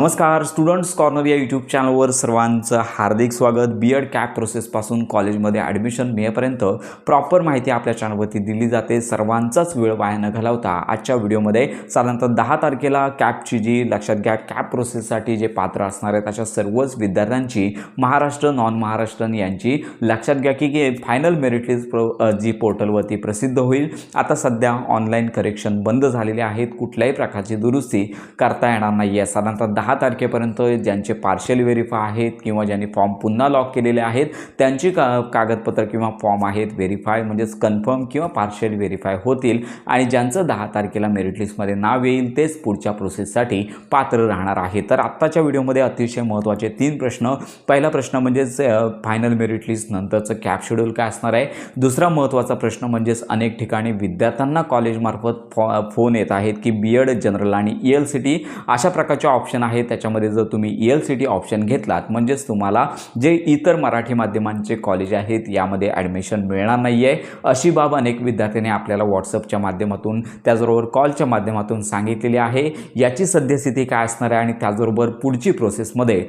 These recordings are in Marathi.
नमस्कार स्टुडंट्स कॉर्नर या यूट्यूब चॅनलवर सर्वांचं हार्दिक स्वागत। बीएड कॅप प्रोसेसपासून कॉलेजमध्ये ॲडमिशन मिळेपर्यंत प्रॉपर माहिती आपल्या चॅनलवरती दिली जाते। सर्वांचाच वेळ वाया न घालवता आजच्या व्हिडिओमध्ये साधारणतः 10 तारखेला कॅपची जी लक्षात घ्या कॅप प्रोसेससाठी जे पात्र असणार आहेत अशा सर्वच विद्यार्थ्यांची महाराष्ट्र नॉन महाराष्ट्रन यांची लक्षात घ्या की फायनल मेरिट लिस्ट जी पोर्टलवरती प्रसिद्ध होईल। आता सध्या ऑनलाईन करेक्शन बंद झालेले आहेत, कुठल्याही प्रकारची दुरुस्ती करता येणार नाही आहे। साधारणतः 10 तारखेपर्यंत ज्यांचे पार्शियल व्हेरीफाय आहेत किंवा ज्यांनी फॉर्म पुन्हा लॉक केलेले आहेत त्यांची कागदपत्र किंवा फॉर्म आहेत व्हेरीफाय म्हणजेच कन्फर्म किंवा पार्शियल व्हेरीफाय होतील आणि ज्यांचं 10 तारखेला मेरिट लिस्टमध्ये नाव येईल तेच पुढच्या प्रोसेससाठी पात्र राहणार आहे। तर आत्ताच्या व्हिडिओमध्ये अतिशय महत्त्वाचे 3 प्रश्न। पहिला प्रश्न म्हणजेच फायनल मेरिट लिस्ट नंतरचं कॅप शेड्यूल काय असणार आहे। दुसरा महत्त्वाचा प्रश्न म्हणजेच अनेक ठिकाणी विद्यार्थ्यांना कॉलेजमार्फत फोन येत आहेत की बीएड जनरल आणि ELCT अशा प्रकारचे ऑप्शन आहेत, त्याच्यामध्ये जर तुम्ही ELCT ऑप्शन घेतलात म्हणजेच तुम्हाला जे इतर मराठी माध्यमांचे कॉलेज आहेत यामध्ये ॲडमिशन मिळणार नाही आहे अशी बाब अनेक विद्यार्थ्यांनी आपल्याला व्हॉट्सअपच्या माध्यमातून त्याचबरोबर कॉलच्या माध्यमातून सांगितलेली आहे। याची सद्यस्थिती काय असणार आहे आणि त्याचबरोबर पुढची प्रोसेसमध्ये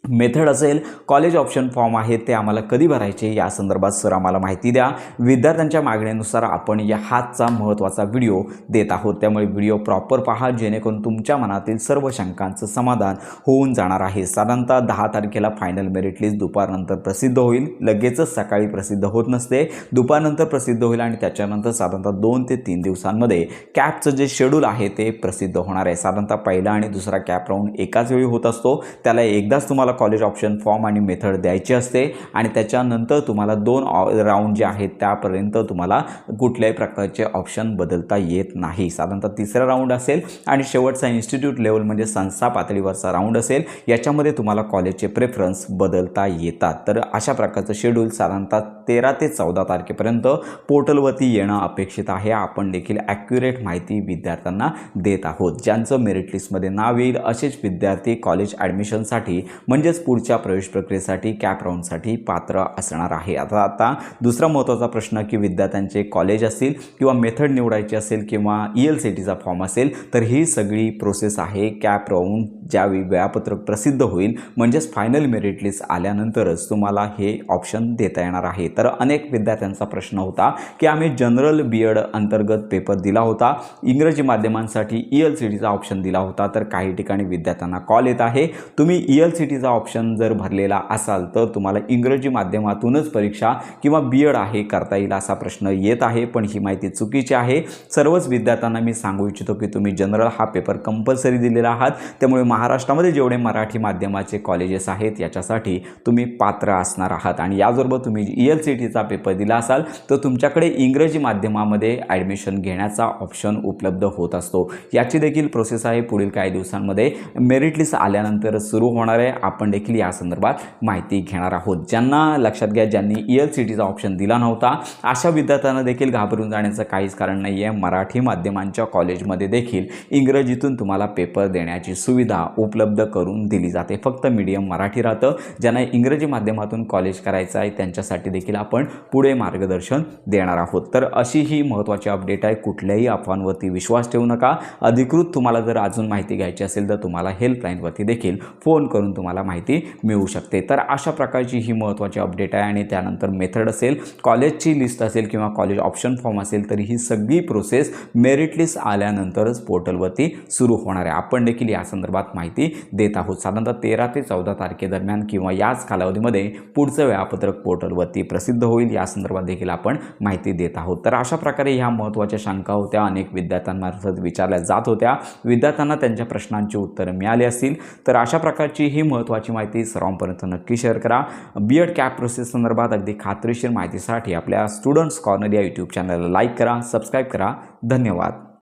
मेथड असेल, कॉलेज ऑप्शन फॉर्म आहेत ते आम्हाला कधी भरायचे या संदर्भात सर आम्हाला माहिती द्या। विद्यार्थ्यांच्या मागणीनुसार आपण या हाचा महत्त्वाचा व्हिडिओ देत आहोत, त्यामुळे व्हिडिओ प्रॉपर पहा जेणेकरून तुमच्या मनातील सर्व शंकांचं समाधान होऊन जाणार आहे। साधारणतः 10 तारखेला फायनल मेरिट लिस्ट दुपारनंतर प्रसिद्ध होईल, लगेचच सकाळी प्रसिद्ध होत नसते, दुपारनंतर प्रसिद्ध होईल आणि त्याच्यानंतर साधारणतः 2 ते 3 दिवसांमध्ये कॅपचं जे शेड्यूल आहे ते प्रसिद्ध होणार आहे। साधारणतः पहिला आणि दुसरा कॅप राऊंड एकाच वेळी होत असतो, त्याला एकदाच तुम्हाला कॉलेज ऑप्शन फॉर्म आणि मेथड द्यायची असते आणि त्याच्यानंतर तुम्हाला 2 राऊंड जे आहेत त्यापर्यंत तुम्हाला कुठल्याही प्रकारचे ऑप्शन बदलता येत नाही। साधारणतः तिसरा राऊंड असेल आणि शेवटचा इन्स्टिट्यूट लेवल म्हणजे संस्था पातळीवरचा राऊंड असेल, याच्यामध्ये तुम्हाला कॉलेजचे प्रेफरन्स बदलता येतात। तर अशा प्रकारचं शेड्यूल साधारणतः 13 ते 14 तारखेपर्यंत पोर्टलवरती येणं अपेक्षित आहे। आपण देखील ॲक्युरेट माहिती विद्यार्थ्यांना देत आहोत। ज्यांचं मेरिट लिस्टमध्ये नाव येईल असेच विद्यार्थी कॉलेज ॲडमिशनसाठी म्हणजेच पुढच्या प्रवेश प्रक्रियेसाठी कॅप राऊंडसाठी पात्र असणार आहे। आता दुसरा महत्त्वाचा प्रश्न की विद्यार्थ्यांचे कॉलेज असतील किंवा मेथड निवडायची असेल किंवा ELCTचा फॉर्म असेल तर ही सगळी प्रोसेस आहे कॅप राऊंड ज्यावेळी वेळापत्रक प्रसिद्ध होईल म्हणजेच फायनल मेरिट लिस्ट आल्यानंतरच तुम्हाला हे ऑप्शन देता येणार आहे। तर अनेक विद्यार्थ्यांचा प्रश्न होता की आम्ही जनरल बीएड अंतर्गत पेपर दिला होता, इंग्रजी माध्यमांसाठी ELCTचा ऑप्शन दिला होता, तर काही ठिकाणी विद्यार्थ्यांना कॉल येत आहे तुम्ही ELCTचा ऑप्शन जर भरलेला असाल तर तुम्हाला इंग्रजी माध्यमातूनच परीक्षा किंवा बीएड आहे करता येईल असा प्रश्न येत आहे, पण ही माहिती चुकीची आहे। सर्वच विद्यार्थ्यांना मी सांगू इच्छितो की तुम्ही जनरल हा पेपर कंपल्सरी दिलेला आहात, त्यामुळे महाराष्ट्रामध्ये जेवढे मराठी माध्यमाचे कॉलेजेस आहेत याच्यासाठी तुम्ही पात्र असणार आहात आणि याचबरोबर तुम्ही ELCTचा पेपर दिला असाल तर तुमच्याकडे इंग्रजी माध्यमामध्ये ॲडमिशन घेण्याचा ऑप्शन उपलब्ध होत असतो। याची देखील प्रोसेस आहे, पुढील काही दिवसांमध्ये मेरिट लिस्ट आल्यानंतर सुरू होणार आहे। आपण देखील या संदर्भात माहिती घेणार आहोत। ज्यांना लक्षात घ्या ज्यांनी ELCTचा ऑप्शन दिला नव्हता अशा विद्यार्थ्यांना देखील घाबरून जाण्याचं काहीच कारण नाही आहे। मराठी माध्यमांच्या कॉलेजमध्ये देखील इंग्रजीतून तुम्हाला पेपर देण्याची सुविधा उपलब्ध करून दिली जाते, फक्त मीडियम मराठी राहतं। ज्यांना इंग्रजी माध्यमातून कॉलेज करायचं आहे त्यांच्यासाठी देखील आपण पुढे मार्गदर्शन देणार आहोत। तर अशी ही महत्त्वाची अपडेट आहे, कुठल्याही अफवांवरती विश्वास ठेवू नका। अधिकृत तुम्हाला जर अजून माहिती घ्यायची असेल तर तुम्हाला हेल्पलाईनवरती देखील फोन करून तुम्हाला माहिती मिळू शकते। तर अशा प्रकारची ही महत्त्वाची अपडेट आहे आणि त्यानंतर मेथड असेल, कॉलेजची लिस्ट असेल किंवा कॉलेज ऑप्शन फॉर्म असेल तर ही सगळी प्रोसेस मेरिट लिस्ट आल्यानंतरच पोर्टलवरती सुरू होणार आहे। आपण देखील या संदर्भात माहिती देत आहोत। साधारणतः 13 ते 14 तारखेदरम्यान किंवा याच कालावधीमध्ये पुढचं वेळापत्रक पोर्टलवरती प्रसिद्ध होईल, या संदर्भात देखील आपण माहिती देत आहोत। तर अशा प्रकारे ह्या महत्त्वाच्या शंका होत्या, अनेक विद्यार्थ्यांमार्फत विचारल्या जात होत्या, विद्यार्थ्यांना त्यांच्या प्रश्नांची उत्तरं मिळाली असतील। तर अशा प्रकारची ही महत्त्वाची माहिती सर्वांपर्यंत नक्की शेअर करा। बीएड कॅप प्रोसेस संदर्भात अगदी खात्रीशीर माहितीसाठी आपल्या स्टुडंट्स कॉर्नर या यूट्यूब चॅनलला लाईक करा, सबस्क्राईब करा। धन्यवाद।